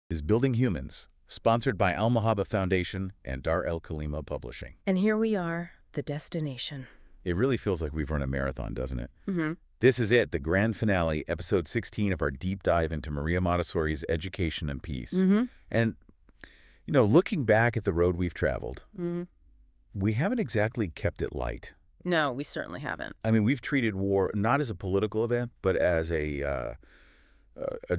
Is Building Humans, sponsored by Al Mahaba Foundation and Dar El Kalima Publishing. And here we are, the destination. It really feels like we've run a marathon, doesn't it? Mm-hmm. This is it, the grand finale, episode 16 of our deep dive into Maria Montessori's Education and Peace. Mm-hmm. And, looking back at the road we've traveled, Mm-hmm. we haven't exactly kept it light. No, we certainly haven't. I mean, we've treated war not as a political event, but as a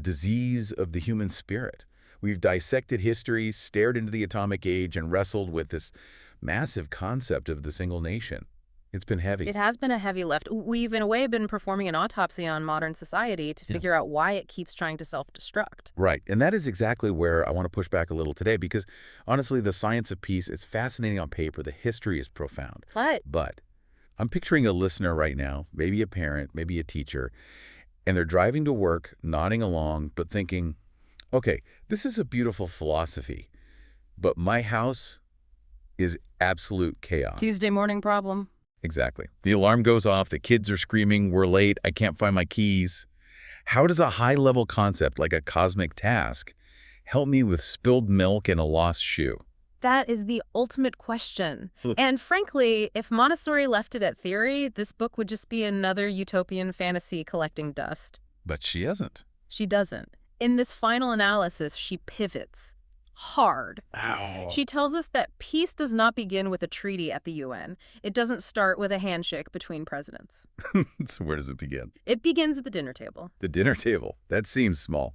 disease of the human spirit. We've dissected history, stared into the atomic age, and wrestled with this massive concept of the single nation. It's been heavy. It has been a heavy lift. We've, in a way, been performing an autopsy on modern society to figure out why it keeps trying to self-destruct. Right. And that is exactly where I want to push back a little today because, honestly, the science of peace is fascinating on paper. The history is profound. But I'm picturing a listener right now, maybe a parent, maybe a teacher, and they're driving to work, nodding along, but thinking, okay, this is a beautiful philosophy, but my house is absolute chaos. Tuesday morning problem. Exactly. The alarm goes off, the kids are screaming, we're late, I can't find my keys. How does a high-level concept like a cosmic task help me with spilled milk and a lost shoe? That is the ultimate question. And frankly, if Montessori left it at theory, this book would just be another utopian fantasy collecting dust. But she isn't. She doesn't. In this final analysis, she pivots hard. Ow. She tells us that peace does not begin with a treaty at the UN. It doesn't start with a handshake between presidents. So where does it begin? It begins at the dinner table. The dinner table. That seems small.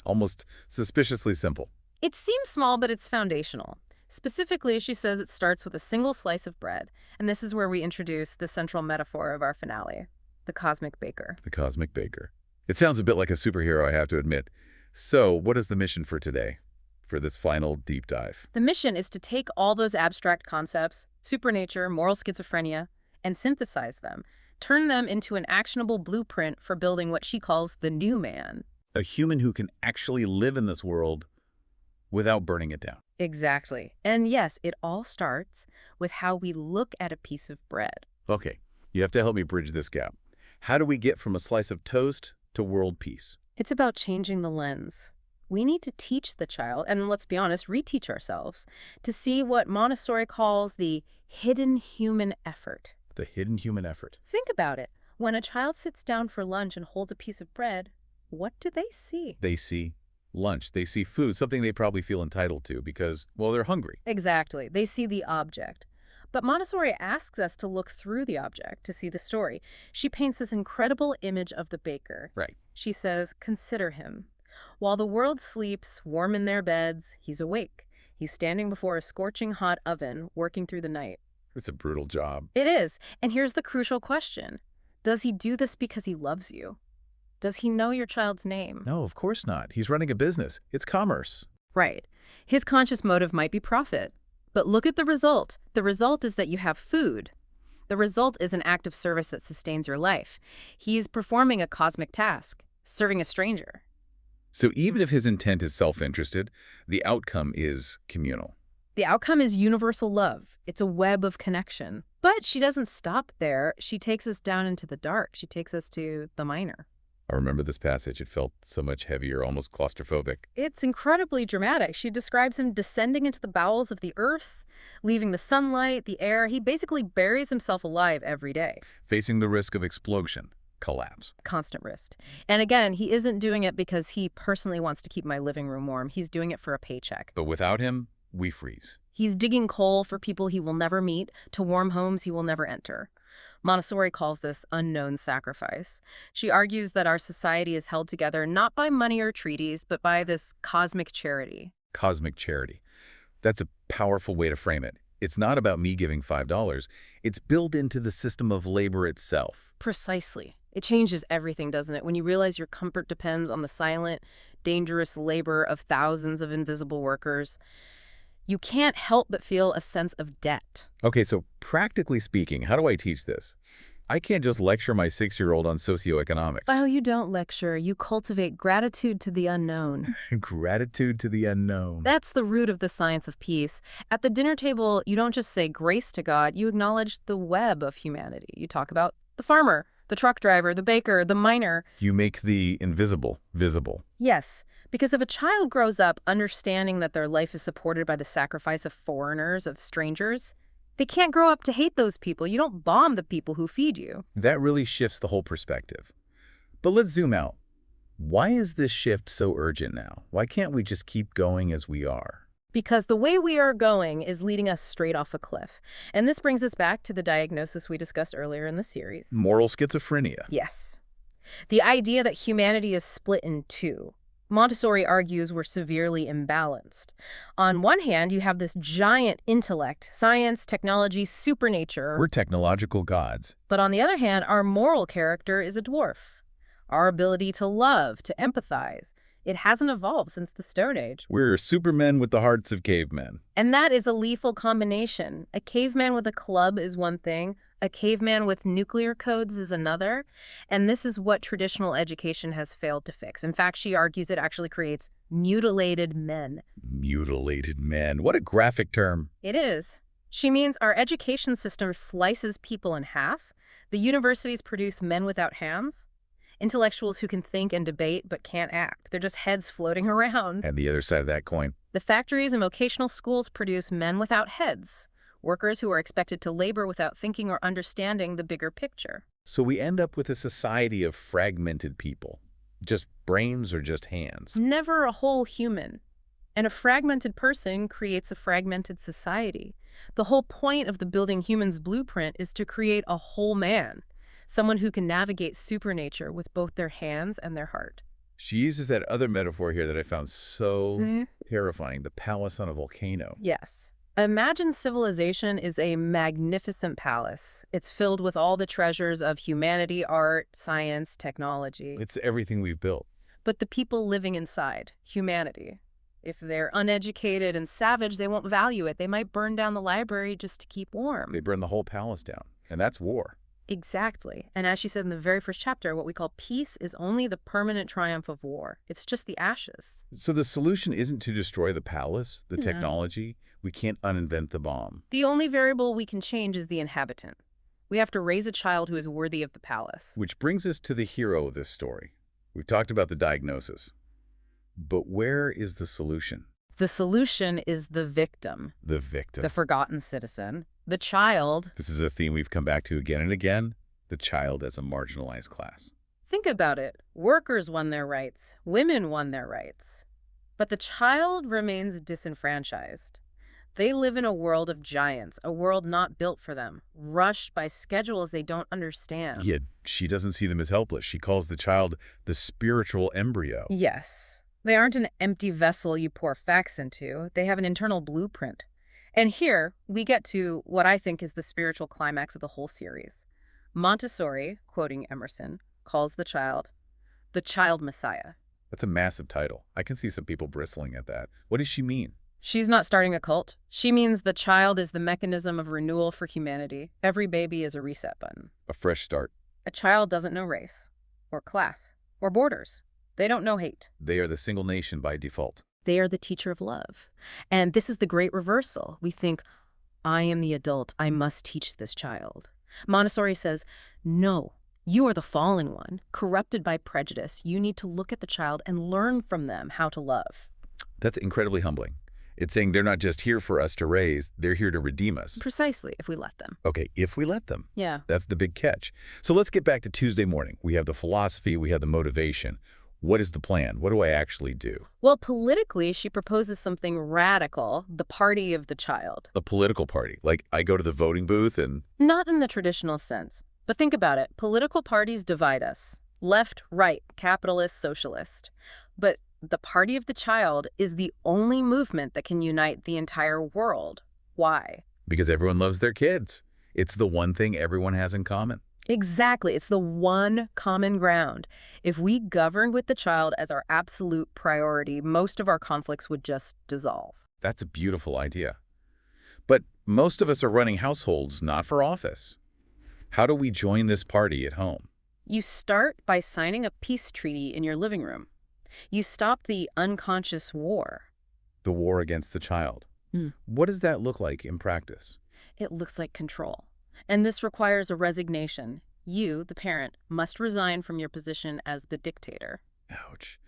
Almost suspiciously simple. It seems small, but it's foundational. Specifically, she says it starts with a single slice of bread, and this is where we introduce the central metaphor of our finale, the cosmic baker. The cosmic baker. It sounds a bit like a superhero, I have to admit. So, what is the mission for today, for this final deep dive? The mission is to take all those abstract concepts, supernature, moral schizophrenia, and synthesize them, turn them into an actionable blueprint for building what she calls the new man. A human who can actually live in this world without burning it down. Exactly. And yes, it all starts with how we look at a piece of bread. Okay, you have to help me bridge this gap. How do we get from a slice of toast to world peace? It's about changing the lens. We need to teach the child, and let's be honest, reteach ourselves, to see what Montessori calls the hidden human effort. The hidden human effort. Think about it. When a child sits down for lunch and holds a piece of bread, what do they see? They see lunch. They see food, something they probably feel entitled to because, well, they're hungry. Exactly. They see the object. But Montessori asks us to look through the object to see the story. She paints this incredible image of the baker. Right. She says, consider him. While the world sleeps, warm in their beds, he's awake. He's standing before a scorching hot oven, working through the night. It's a brutal job. It is. And here's the crucial question. Does he do this because he loves you? Does he know your child's name? No, of course not. He's running a business. It's commerce. Right. His conscious motive might be profit. But look at the result. The result is that you have food. The result is an act of service that sustains your life. He's performing a cosmic task, serving a stranger. So even if his intent is self-interested, the outcome is communal. The outcome is universal love. It's a web of connection. But she doesn't stop there. She takes us down into the dark. She takes us to the minor. I remember this passage. It felt so much heavier, almost claustrophobic. It's incredibly dramatic. She describes him descending into the bowels of the earth, leaving the sunlight, the air. He basically buries himself alive every day. Facing the risk of explosion, collapse. Constant risk. And again, he isn't doing it because he personally wants to keep my living room warm. He's doing it for a paycheck. But without him, we freeze. He's digging coal for people he will never meet, to warm homes he will never enter. Montessori calls this unknown sacrifice. She argues that our society is held together not by money or treaties, but by this cosmic charity. Cosmic charity. That's a powerful way to frame it. It's not about me giving $5. It's built into the system of labor itself. Precisely. It changes everything, doesn't it? When you realize your comfort depends on the silent, dangerous labor of thousands of invisible workers, you can't help but feel a sense of debt. Okay, so practically speaking, how do I teach this? I can't just lecture my 6-year-old on socioeconomics. Oh, you don't lecture. You cultivate gratitude to the unknown. Gratitude to the unknown. That's the root of the science of peace. At the dinner table, you don't just say grace to God, you acknowledge the web of humanity. You talk about the farmer, The truck driver, the baker, the miner. You make the invisible visible. Yes, because if a child grows up understanding that their life is supported by the sacrifice of foreigners, of strangers, they can't grow up to hate those people. You don't bomb the people who feed you. That really shifts the whole perspective. But let's zoom out. Why is this shift so urgent now? Why can't we just keep going as we are? Because the way we are going is leading us straight off a cliff. And this brings us back to the diagnosis we discussed earlier in the series. Moral schizophrenia. Yes. The idea that humanity is split in two. Montessori argues we're severely imbalanced. On one hand, you have this giant intellect, science, technology, supernature. We're technological gods. But on the other hand, our moral character is a dwarf. Our ability to love, to empathize, it hasn't evolved since the Stone Age. We're supermen with the hearts of cavemen. And that is a lethal combination. A caveman with a club is one thing. A caveman with nuclear codes is another. And this is what traditional education has failed to fix. In fact, she argues it actually creates mutilated men. Mutilated men. What a graphic term. It is. She means our education system slices people in half. The universities produce men without hands. Intellectuals who can think and debate but can't act. They're just heads floating around. And the other side of that coin. The factories and vocational schools produce men without heads. Workers who are expected to labor without thinking or understanding the bigger picture. So we end up with a society of fragmented people. Just brains or just hands. Never a whole human. And a fragmented person creates a fragmented society. The whole point of the Building Humans blueprint is to create a whole man. Someone who can navigate supernature with both their hands and their heart. She uses that other metaphor here that I found so terrifying, the palace on a volcano. Yes. Imagine civilization is a magnificent palace. It's filled with all the treasures of humanity, art, science, technology. It's everything we've built. But the people living inside, humanity, if they're uneducated and savage, they won't value it. They might burn down the library just to keep warm. They burn the whole palace down, and that's war. Exactly. And as she said in the very first chapter, what we call peace is only the permanent triumph of war. It's just the ashes. So the solution isn't to destroy the palace, the technology. We can't uninvent the bomb. The only variable we can change is the inhabitant. We have to raise a child who is worthy of the palace. Which brings us to the hero of this story. We've talked about the diagnosis. But where is the solution? The solution is the victim. The victim. The forgotten citizen. The child. This is a theme we've come back to again and again. The child as a marginalized class. Think about it. Workers won their rights. Women won their rights. But the child remains disenfranchised. They live in a world of giants, a world not built for them, rushed by schedules they don't understand. Yet she doesn't see them as helpless. She calls the child the spiritual embryo. Yes. They aren't an empty vessel you pour facts into. They have an internal blueprint. And here, we get to what I think is the spiritual climax of the whole series. Montessori, quoting Emerson, calls the child Messiah. That's a massive title. I can see some people bristling at that. What does she mean? She's not starting a cult. She means the child is the mechanism of renewal for humanity. Every baby is a reset button. A fresh start. A child doesn't know race, or class, or borders. They don't know hate. They are the single nation by default. They are the teacher of love. And this is the great reversal. We think, I am the adult. I must teach this child. Montessori says, no, you are the fallen one, corrupted by prejudice. You need to look at the child and learn from them how to love. That's incredibly humbling. It's saying they're not just here for us to raise, they're here to redeem us. Precisely, if we let them. Okay, if we let them. Yeah. That's the big catch. So let's get back to Tuesday morning. We have the philosophy, we have the motivation. What is the plan? What do I actually do? Well, politically, she proposes something radical, the party of the child. A political party. Like I go to the voting booth and... Not in the traditional sense. But think about it. Political parties divide us. Left, right, capitalist, socialist. But the party of the child is the only movement that can unite the entire world. Why? Because everyone loves their kids. It's the one thing everyone has in common. Exactly. It's the one common ground. If we governed with the child as our absolute priority, most of our conflicts would just dissolve. That's a beautiful idea. But most of us are running households not for office. How do we join this party at home? You start by signing a peace treaty in your living room. You stop the unconscious war. The war against the child. What does that look like in practice? It looks like control. And this requires a resignation. You, the parent, must resign from your position as the dictator. Ouch.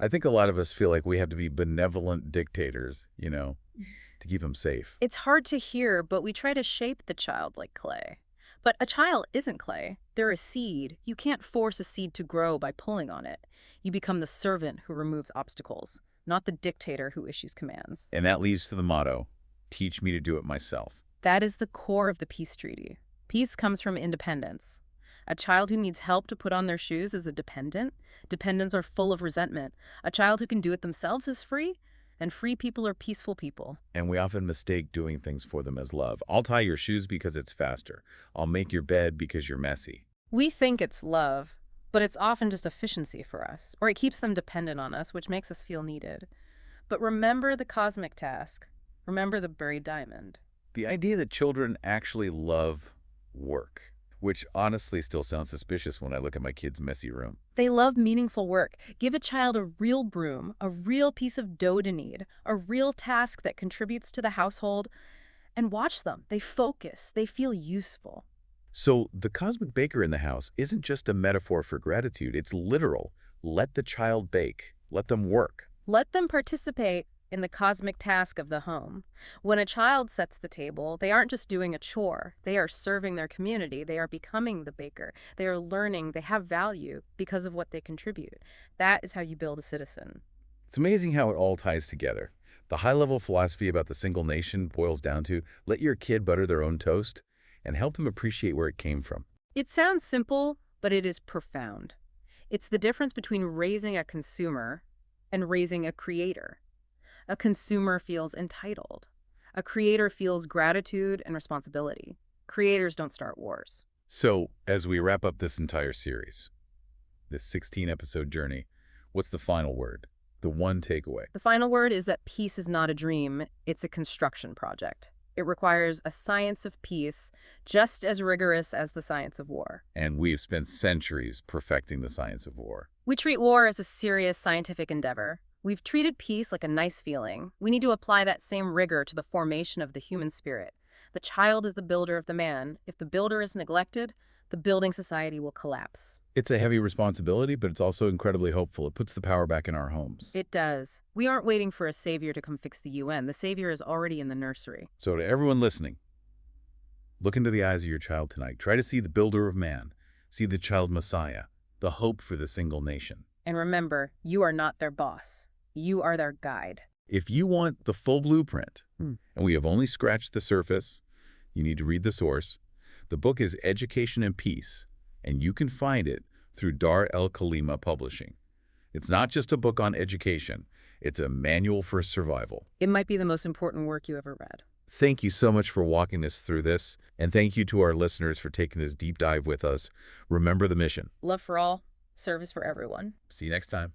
I think a lot of us feel like we have to be benevolent dictators, to keep them safe. It's hard to hear, but we try to shape the child like clay. But a child isn't clay. They're a seed. You can't force a seed to grow by pulling on it. You become the servant who removes obstacles, not the dictator who issues commands. And that leads to the motto, teach me to do it myself. That is the core of the peace treaty. Peace comes from independence. A child who needs help to put on their shoes is a dependent. Dependents are full of resentment. A child who can do it themselves is free, and free people are peaceful people. And we often mistake doing things for them as love. I'll tie your shoes because it's faster. I'll make your bed because you're messy. We think it's love, but it's often just efficiency for us, or it keeps them dependent on us, which makes us feel needed. But remember the cosmic task. Remember the buried diamond. The idea that children actually love work, which honestly still sounds suspicious when I look at my kid's messy room. They love meaningful work. Give a child a real broom, a real piece of dough to knead, a real task that contributes to the household, and watch them. They focus. They feel useful. So the cosmic baker in the house isn't just a metaphor for gratitude. It's literal. Let the child bake. Let them work. Let them participate in the cosmic task of the home. When a child sets the table, they aren't just doing a chore. They are serving their community. They are becoming the baker. They are learning. They have value because of what they contribute. That is how you build a citizen. It's amazing how it all ties together. The high-level philosophy about the single nation boils down to let your kid butter their own toast and help them appreciate where it came from. It sounds simple, but it is profound. It's the difference between raising a consumer and raising a creator. A consumer feels entitled. A creator feels gratitude and responsibility. Creators don't start wars. So, as we wrap up this entire series, this 16-episode journey, what's the final word? The one takeaway? The final word is that peace is not a dream, it's a construction project. It requires a science of peace just as rigorous as the science of war. And we've spent centuries perfecting the science of war. We treat war as a serious scientific endeavor. We've treated peace like a nice feeling. We need to apply that same rigor to the formation of the human spirit. The child is the builder of the man. If the builder is neglected, the building society will collapse. It's a heavy responsibility, but it's also incredibly hopeful. It puts the power back in our homes. It does. We aren't waiting for a savior to come fix the UN. The savior is already in the nursery. So to everyone listening, look into the eyes of your child tonight. Try to see the builder of man. See the child Messiah, the hope for the single nation. And remember, you are not their boss. You are their guide. If you want the full blueprint, and we have only scratched the surface, you need to read the source. The book is Education and Peace, and you can find it through Dar el-Khalima Publishing. It's not just a book on education. It's a manual for survival. It might be the most important work you ever read. Thank you so much for walking us through this, and thank you to our listeners for taking this deep dive with us. Remember the mission. Love for all, service for everyone. See you next time.